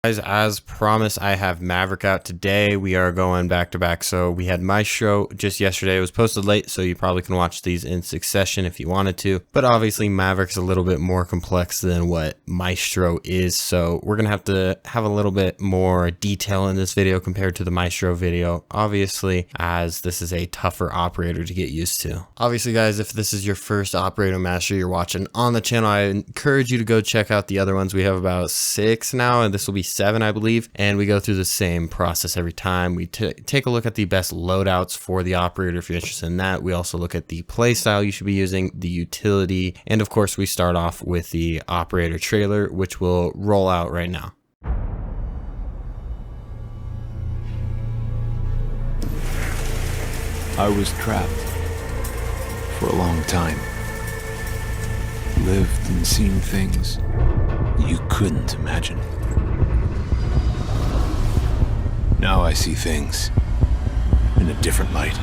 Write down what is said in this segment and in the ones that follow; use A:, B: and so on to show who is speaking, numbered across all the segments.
A: Guys, as promised, I have Maverick out today. We are going back to back. So we had Maestro just yesterday. It was posted late, so you probably can watch these in succession if you wanted to. But obviously, Maverick's a little bit more complex than what Maestro is. So we're going to have a little bit more detail in this video compared to the Maestro video, obviously, as this is a tougher operator to get used to. Obviously, guys, if this is your first operator master you're watching on the channel, I encourage you to go check out the other ones. We have about 6 now, and this will be 7, I believe, and we go through the same process every time. We take a look at the best loadouts for the operator if you're interested in that. We also look at the playstyle you should be using, the utility, and of course we start off with the operator trailer, which will roll out right now.
B: I was trapped for a long time. Lived and seen things you couldn't imagine. Now I see things in a different light.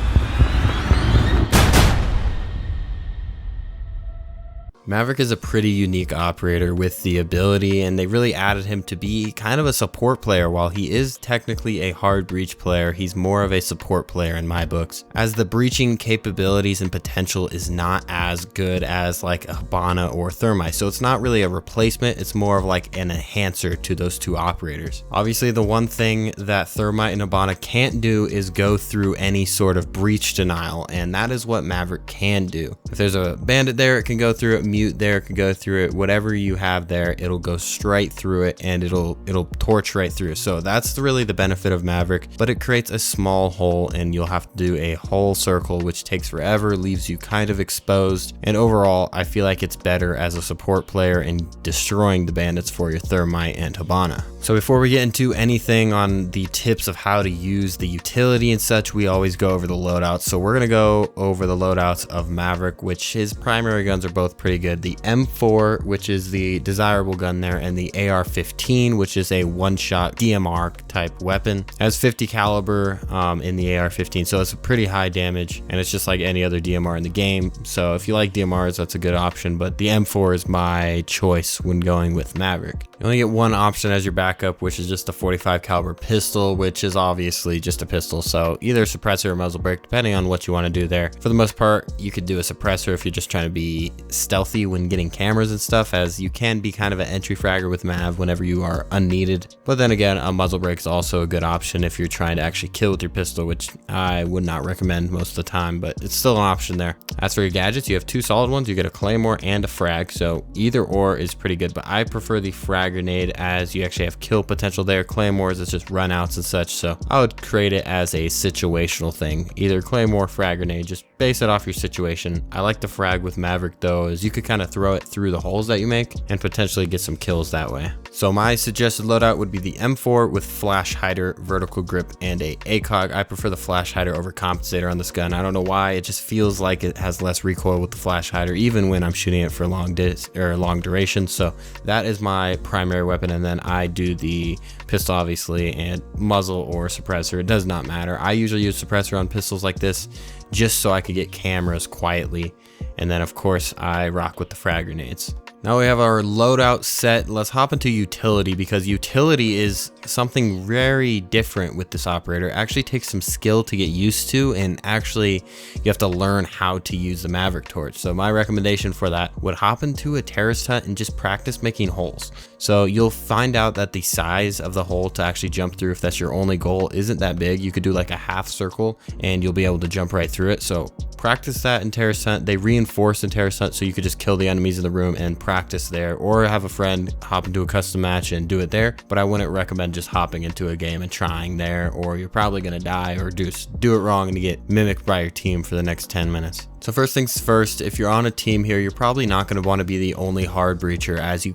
A: Maverick is a pretty unique operator with the ability, and they really added him to be kind of a support player. While he is technically a hard breach player, he's more of a support player in my books, as the breaching capabilities and potential is not as good as like a Hibana or Thermite. So it's not really a replacement, it's more of like an enhancer to those two operators. Obviously, the one thing that Thermite and Hibana can't do is go through any sort of breach denial, and that is what Maverick can do. If there's a bandit there, it can go through it. Mute there could go through it. Whatever you have there, it'll go straight through it, and it'll torch right through. So that's really the benefit of Maverick, but it creates a small hole, and you'll have to do a whole circle, which takes forever, leaves you kind of exposed. And overall, I feel like it's better as a support player in destroying the bandits for your Thermite and Hibana. So before we get into anything on the tips of how to use the utility and such, we always go over the loadouts. So we're gonna go over the loadouts of Maverick, which his primary guns are both pretty good. The M4, which is the desirable gun there, and the AR-15, which is a one-shot DMR type weapon. It has 50 caliber in the AR-15, so it's a pretty high damage, and it's just like any other DMR in the game. So if you like DMRs, that's a good option, but the M4 is my choice when going with Maverick. You only get one option as your backup, which is just a 45 caliber pistol, which is obviously just a pistol. So either suppressor or muzzle brake, depending on what you want to do there. For the most part, you could do a suppressor if you're just trying to be stealthy when getting cameras and stuff, as you can be kind of an entry fragger with Mav whenever you are unneeded. But then again, a muzzle brake is also a good option if you're trying to actually kill with your pistol, which I would not recommend most of the time, but it's still an option there. As for your gadgets, you have 2 solid ones. You get a claymore and a frag, so either or is pretty good, but I prefer the frag grenade as you actually have kill potential there. Claymores, it's just runouts and such, so I would create it as a situational thing, either claymore, frag grenade, just base it off your situation. I like the frag with Maverick though, as you could kind of throw it through the holes that you make and potentially get some kills that way. So my suggested loadout would be the M4 with flash hider, vertical grip, and a ACOG. I prefer the flash hider over compensator on this gun. I don't know why, it just feels like it has less recoil with the flash hider, even when I'm shooting it for long duration. So that is my primary weapon, and then I do the pistol obviously, and muzzle or suppressor, it does not matter. I usually use suppressor on pistols like this just so I could get cameras quietly, and then of course I rock with the frag grenades. Now we have our loadout set. Let's hop into utility, because utility is something very different with this operator. It actually takes some skill to get used to, and actually you have to learn how to use the Maverick torch. So my recommendation for that would hop into a terrorist hut and just practice making holes. So you'll find out that the size of the hole to actually jump through, if that's your only goal, isn't that big. You could do like a half circle and you'll be able to jump right through it. So practice that in terrorist hunt. They reinforce in terrorist hunt, so you could just kill the enemies in the room and practice there, or have a friend hop into a custom match and do it there. But I wouldn't recommend just hopping into a game and trying there, or you're probably gonna die or do it wrong and you get mimicked by your team for the next 10 minutes. So first things first, if you're on a team here, you're probably not going to want to be the only hard breacher, as you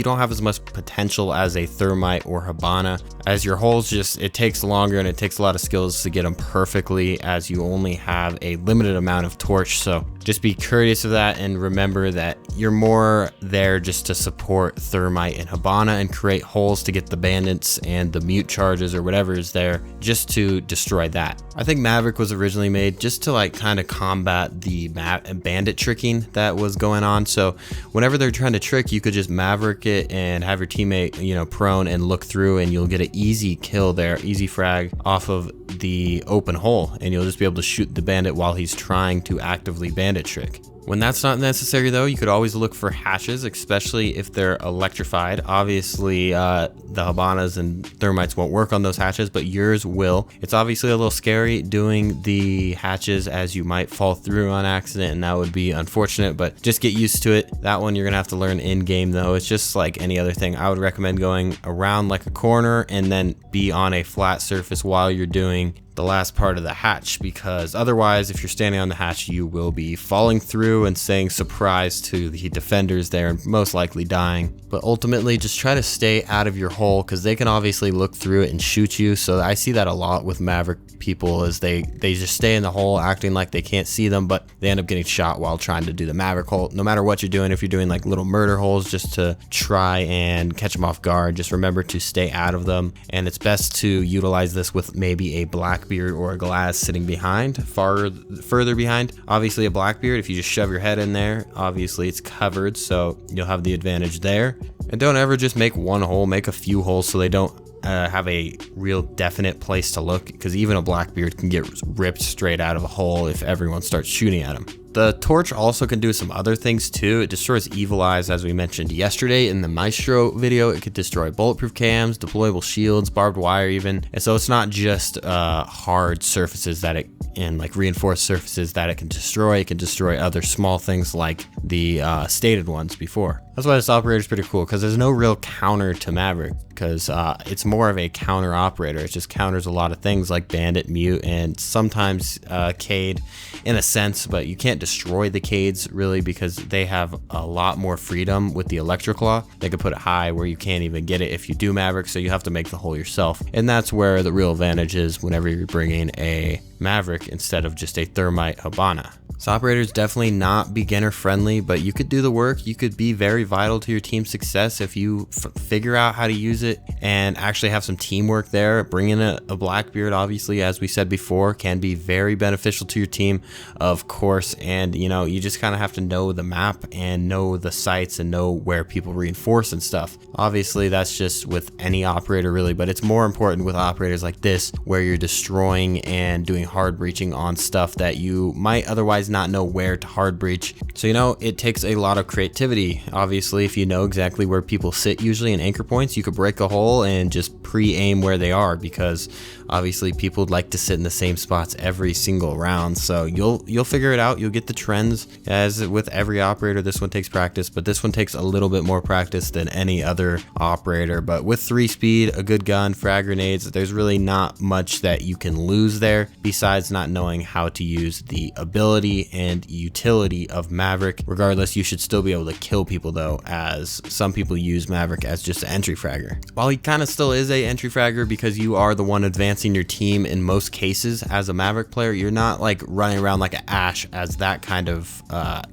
A: don't have as much potential as a Thermite or Hibana, as your holes it takes longer and it takes a lot of skills to get them perfectly, as you only have a limited amount of torch. So just be courteous of that, and remember that you're more there just to support Thermite and Hibana and create holes to get the bandits and the mute charges or whatever is there, just to destroy that. I think Maverick was originally made just to like kind of combat the bandit tricking that was going on. So whenever they're trying to trick, you could just Maverick it and have your teammate, you know, prone and look through, and you'll get an easy kill there, easy frag off of the open hole, and you'll just be able to shoot the bandit while he's trying to actively bandit trick. When that's not necessary though, you could always look for hatches, especially if they're electrified. Obviously, the Hibanas and Thermites won't work on those hatches, but yours will. It's obviously a little scary doing the hatches, as you might fall through on accident, and that would be unfortunate, but just get used to it. That one you're gonna have to learn in game though. It's just like any other thing. I would recommend going around like a corner and then be on a flat surface while you're doing the last part of the hatch, because otherwise if you're standing on the hatch you will be falling through and saying surprise to the defenders there and most likely dying. But ultimately just try to stay out of your hole, because they can obviously look through it and shoot you. So I see that a lot with Maverick people, is they just stay in the hole acting like they can't see them, but they end up getting shot while trying to do the Maverick hole. No matter what you're doing, if you're doing like little murder holes just to try and catch them off guard, just remember to stay out of them. And it's best to utilize this with maybe a Blackbeard or a Glass sitting behind, further behind. Obviously a Blackbeard, if you just shove your head in there, obviously it's covered, so you'll have the advantage there. And don't ever just make one hole, make a few holes so they don't have a real definite place to look, because even a Blackbeard can get ripped straight out of a hole if everyone starts shooting at him. The torch also can do some other things too. It destroys evil eyes, as we mentioned yesterday in the Maestro video. It could destroy bulletproof cams, deployable shields, barbed wire even. And so it's not just hard surfaces that it, and like reinforced surfaces that it can destroy. It can destroy other small things like the stated ones before. That's why this operator is pretty cool, because there's no real counter to Maverick, because it's more of a counter operator. It just counters a lot of things like bandit, mute, and sometimes Cade in a sense, but you can't destroy the Cades really, because they have a lot more freedom with the electric claw. They could put it high where you can't even get it if you do Maverick, so you have to make the hole yourself. And that's where the real advantage is whenever you're bringing a Maverick instead of just a Thermite Hibana. This operator is definitely not beginner friendly, but you could do the work. You could be very vital to your team's success if you figure out how to use it and actually have some teamwork there. Bringing a Blackbeard, obviously, as we said before, can be very beneficial to your team, of course. And you know, you just kind of have to know the map and know the sites and know where people reinforce and stuff. Obviously, that's just with any operator really, but it's more important with operators like this, where you're destroying and doing hard breaching on stuff that you might otherwise not know where to hard breach. So you know, it takes a lot of creativity. Obviously, if you know exactly where people sit usually in anchor points, you could break a hole and just pre-aim where they are, because obviously people like to sit in the same spots every single round. So you'll figure it out. You'll get the trends. As with every operator, this one takes practice, but this one takes a little bit more practice than any other operator. But with 3 speed, a good gun, frag grenades, there's really not much that you can lose there besides not knowing how to use the ability and utility of Maverick. Regardless, you should still be able to kill people though, as some people use Maverick as just an entry fragger. While he kind of still is a entry fragger, because you are the one advancing your team in most cases as a Maverick player, you're not like running around like an Ash as that kind of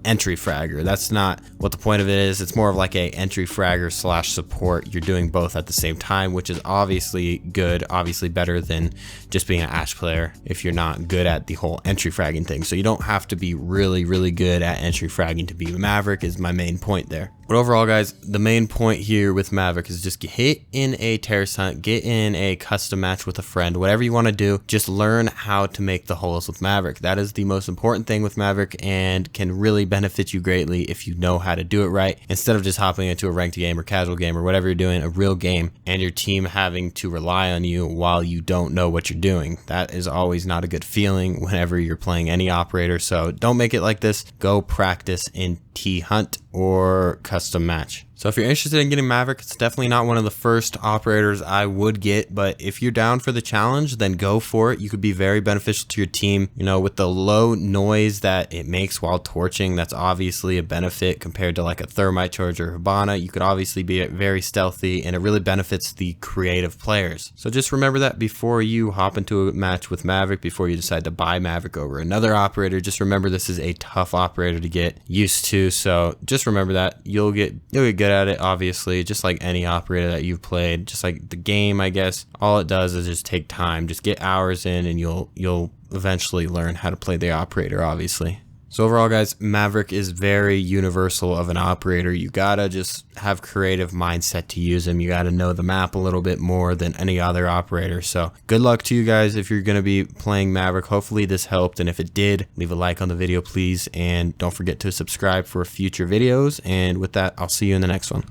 A: entry fragger. That's not what the point of it is. It's more of like a entry fragger slash support. You're doing both at the same time, which is obviously good, obviously better than just being an Ash player if you're not good at the whole entry fragging thing. So you don't have to be really good at entry fragging to be Maverick, is my main point there. But overall, guys, the main point here with Maverick is just get in a terrace hunt, get in a custom match with a friend, whatever you want to do, just learn how to make the holes with Maverick. That is the most important thing with Maverick, and can really benefit you greatly if you know how to do it right, instead of just hopping into a ranked game or casual game or whatever you're doing, a real game, and your team having to rely on you while you don't know what you're doing. That is always not a good feeling whenever you're playing any operator. So don't make it like this. Go practice in T-Hunt or custom match. So if you're interested in getting Maverick, it's definitely not one of the first operators I would get, but if you're down for the challenge, then go for it. You could be very beneficial to your team. You know, with the low noise that it makes while torching, that's obviously a benefit compared to like a thermite charge or Hibana. You could obviously be very stealthy, and it really benefits the creative players. So just remember that before you hop into a match with Maverick, before you decide to buy Maverick over another operator, just remember this is a tough operator to get used to. So just remember that you'll get good at it, obviously, just like any operator that you've played, just like the game, I guess. All it does is just take time. Just get hours in and you'll eventually learn how to play the operator, obviously. So overall, guys, Maverick is very universal of an operator. You gotta just have creative mindset to use him. You gotta know the map a little bit more than any other operator. So good luck to you guys if you're gonna be playing Maverick. Hopefully this helped, and if it did, leave a like on the video, please, and don't forget to subscribe for future videos. And with that, I'll see you in the next one.